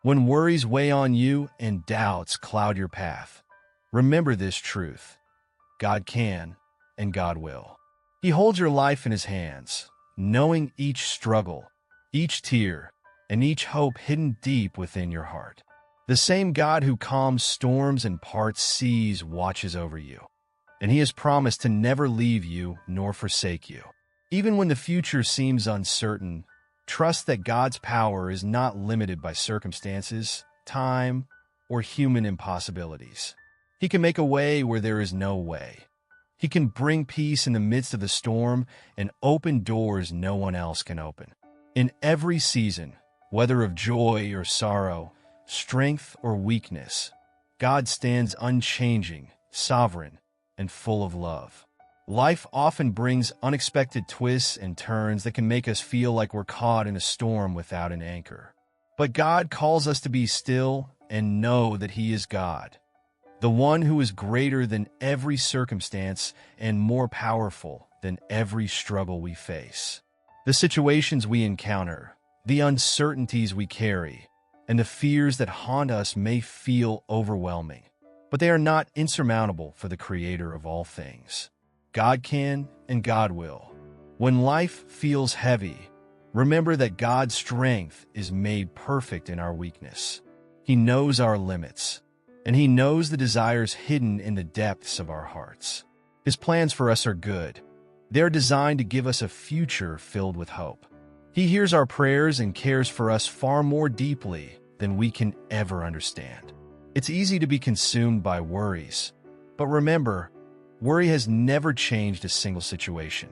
When worries weigh on you and doubts cloud your path, remember this truth: God can and God will. He holds your life in his hands, knowing each struggle, each tear, and each hope hidden deep within your heart. The same God who calms storms and parts seas watches over you, and he has promised to never leave you nor forsake you. Even when the future seems uncertain, trust that God's power is not limited by circumstances, time, or human impossibilities. He can make a way where there is no way. He can bring peace in the midst of the storm and open doors no one else can open. In every season, whether of joy or sorrow, strength or weakness, God stands unchanging, sovereign, and full of love. Life often brings unexpected twists and turns that can make us feel like we're caught in a storm without an anchor. But God calls us to be still and know that he is God, the one who is greater than every circumstance and more powerful than every struggle we face. The situations we encounter, the uncertainties we carry, and the fears that haunt us may feel overwhelming, but they are not insurmountable for the Creator of all things. God can and God will. When life feels heavy, remember that God's strength is made perfect in our weakness. He knows our limits, and he knows the desires hidden in the depths of our hearts. His plans for us are good. They're designed to give us a future filled with hope. He hears our prayers and cares for us far more deeply than we can ever understand. It's easy to be consumed by worries, but remember, worry has never changed a single situation.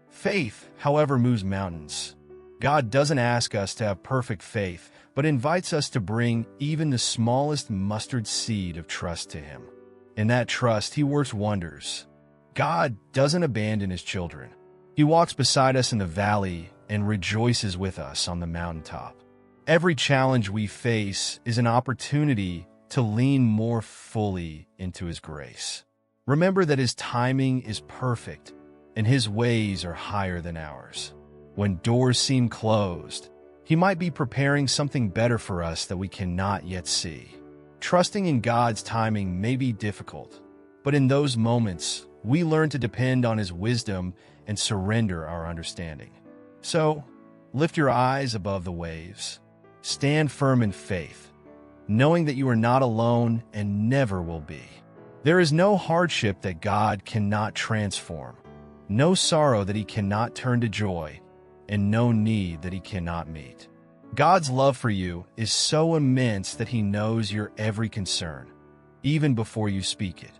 Faith, however, moves mountains. God doesn't ask us to have perfect faith, but invites us to bring even the smallest mustard seed of trust to him. In that trust, he works wonders. God doesn't abandon his children. He walks beside us in the valley and rejoices with us on the mountaintop. Every challenge we face is an opportunity to lean more fully into his grace. Remember that his timing is perfect and his ways are higher than ours. When doors seem closed, he might be preparing something better for us that we cannot yet see. Trusting in God's timing may be difficult, but in those moments, we learn to depend on his wisdom and surrender our understanding. So, lift your eyes above the waves. Stand firm in faith, knowing that you are not alone and never will be. There is no hardship that God cannot transform, no sorrow that he cannot turn to joy, and no need that he cannot meet. God's love for you is so immense that he knows your every concern, even before you speak it.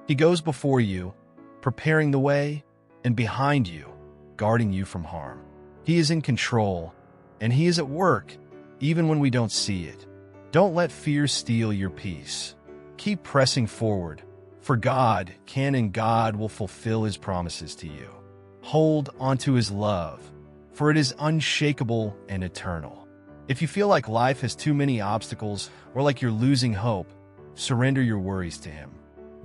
He goes before you, preparing the way, and behind you, guarding you from harm. He is in control, and he is at work, even when we don't see it. Don't let fear steal your peace. Keep pressing forward, for God can and God will fulfill his promises to you. Hold onto his love, for it is unshakable and eternal. If you feel like life has too many obstacles or like you're losing hope, surrender your worries to him.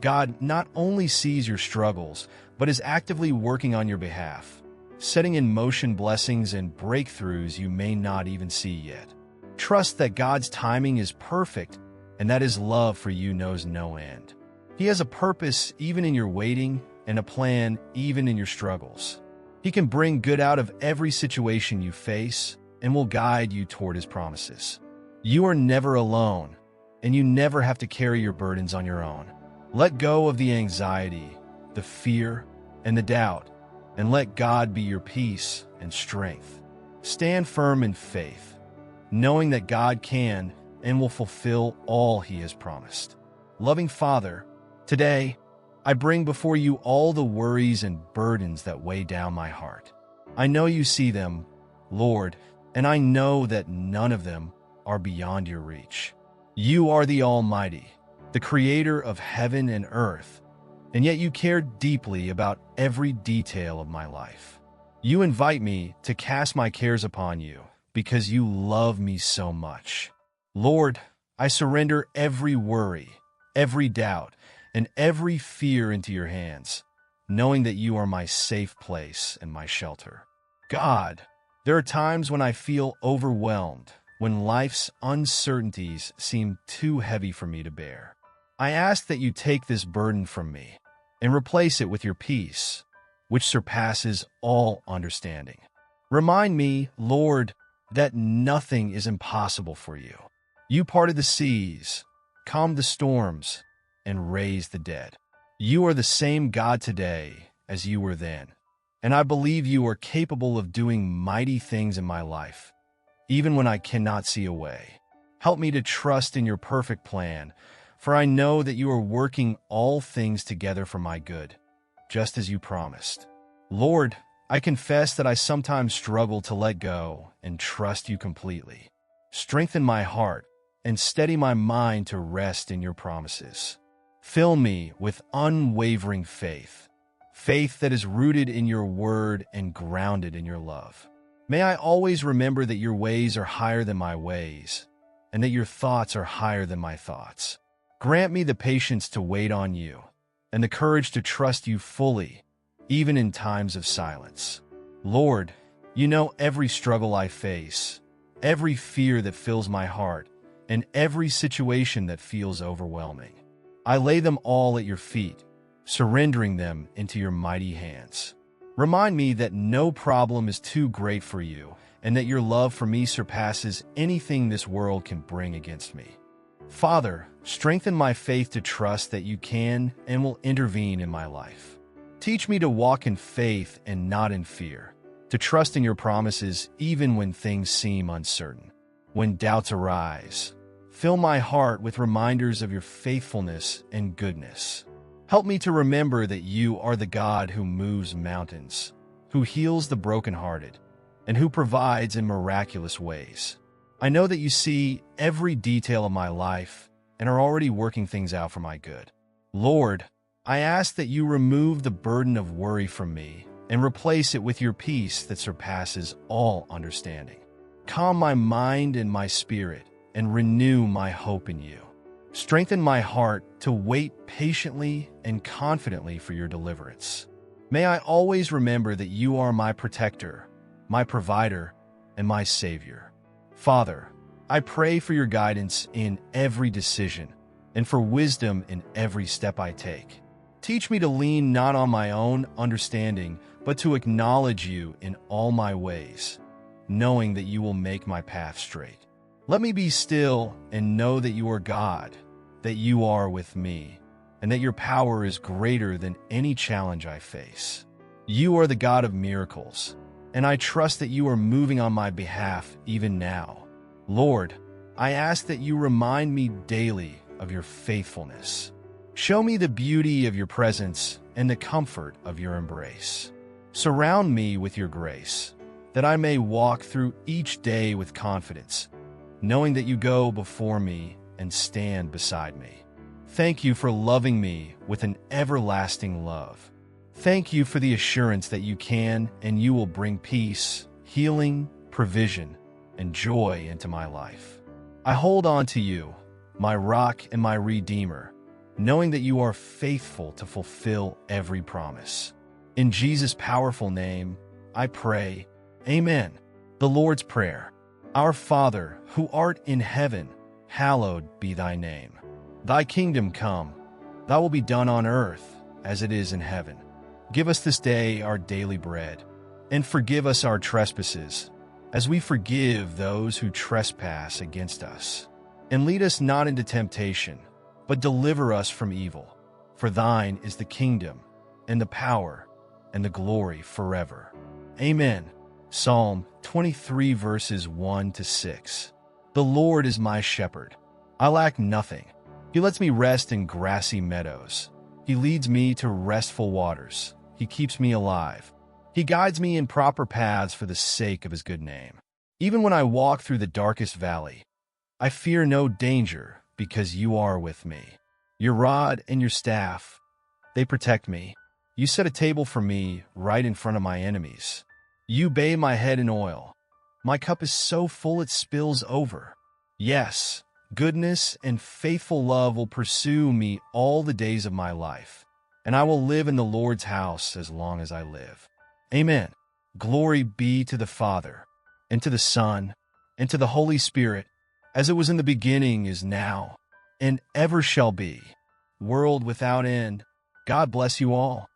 God not only sees your struggles, but is actively working on your behalf, setting in motion blessings and breakthroughs you may not even see yet. Trust that God's timing is perfect and that his love for you knows no end. He has a purpose even in your waiting and a plan even in your struggles. He can bring good out of every situation you face and will guide you toward his promises. You are never alone, and you never have to carry your burdens on your own. Let go of the anxiety, the fear, and the doubt, and let God be your peace and strength. Stand firm in faith, knowing that God can and will fulfill all he has promised. Loving Father, today, I bring before you all the worries and burdens that weigh down my heart. I know you see them, Lord, and I know that none of them are beyond your reach. You are the Almighty, the creator of heaven and earth, and yet you care deeply about every detail of my life. You invite me to cast my cares upon you because you love me so much. Lord, I surrender every worry, every doubt, and every fear into your hands, knowing that you are my safe place and my shelter. God, there are times when I feel overwhelmed, when life's uncertainties seem too heavy for me to bear. I ask that you take this burden from me and replace it with your peace, which surpasses all understanding. Remind me, Lord, that nothing is impossible for you. You parted the seas, calmed the storms, and raised the dead. You are the same God today as you were then, and I believe you are capable of doing mighty things in my life, even when I cannot see a way. Help me to trust in your perfect plan, for I know that you are working all things together for my good, just as you promised. Lord, I confess that I sometimes struggle to let go and trust you completely. Strengthen my heart and steady my mind to rest in your promises. Fill me with unwavering faith, faith that is rooted in your word and grounded in your love. May I always remember that your ways are higher than my ways, and that your thoughts are higher than my thoughts. Grant me the patience to wait on you, and the courage to trust you fully, even in times of silence. Lord, you know every struggle I face, every fear that fills my heart, and every situation that feels overwhelming. I lay them all at your feet, surrendering them into your mighty hands. Remind me that no problem is too great for you, and that your love for me surpasses anything this world can bring against me. Father, strengthen my faith to trust that you can and will intervene in my life. Teach me to walk in faith and not in fear, to trust in your promises even when things seem uncertain. When doubts arise, fill my heart with reminders of your faithfulness and goodness. Help me to remember that you are the God who moves mountains, who heals the brokenhearted, and who provides in miraculous ways. I know that you see every detail of my life and are already working things out for my good. Lord, I ask that you remove the burden of worry from me and replace it with your peace that surpasses all understanding. Calm my mind and my spirit and renew my hope in you. Strengthen my heart to wait patiently and confidently for your deliverance. May I always remember that you are my protector, my provider, and my Savior. Father, I pray for your guidance in every decision and for wisdom in every step I take. Teach me to lean not on my own understanding, but to acknowledge you in all my ways, knowing that you will make my path straight. Let me be still and know that you are God, that you are with me, and that your power is greater than any challenge I face. You are the God of miracles, and I trust that you are moving on my behalf even now. Lord, I ask that you remind me daily of your faithfulness. Show me the beauty of your presence and the comfort of your embrace. Surround me with your grace, that I may walk through each day with confidence, knowing that you go before me and stand beside me. Thank you for loving me with an everlasting love. Thank you for the assurance that you can and you will bring peace, healing, provision, and joy into my life. I hold on to you, my rock and my redeemer, knowing that you are faithful to fulfill every promise. In Jesus' powerful name, I pray, Amen. The Lord's Prayer. Our Father, who art in heaven, hallowed be thy name. Thy kingdom come, thy will be done on earth as it is in heaven. Give us this day our daily bread, and forgive us our trespasses, as we forgive those who trespass against us. And lead us not into temptation, but deliver us from evil. For thine is the kingdom, and the power, and the glory forever. Amen. Psalm 23 verses 1-6. The Lord is my shepherd. I lack nothing. He lets me rest in grassy meadows. He leads me to restful waters. He keeps me alive. He guides me in proper paths for the sake of his good name. Even when I walk through the darkest valley, I fear no danger because you are with me. Your rod and your staff, they protect me. You set a table for me right in front of my enemies. You bathe my head in oil. My cup is so full it spills over. Yes, goodness and faithful love will pursue me all the days of my life, and I will live in the Lord's house as long as I live. Amen. Glory be to the Father, and to the Son, and to the Holy Spirit, as it was in the beginning, is now, and ever shall be, world without end. God bless you all.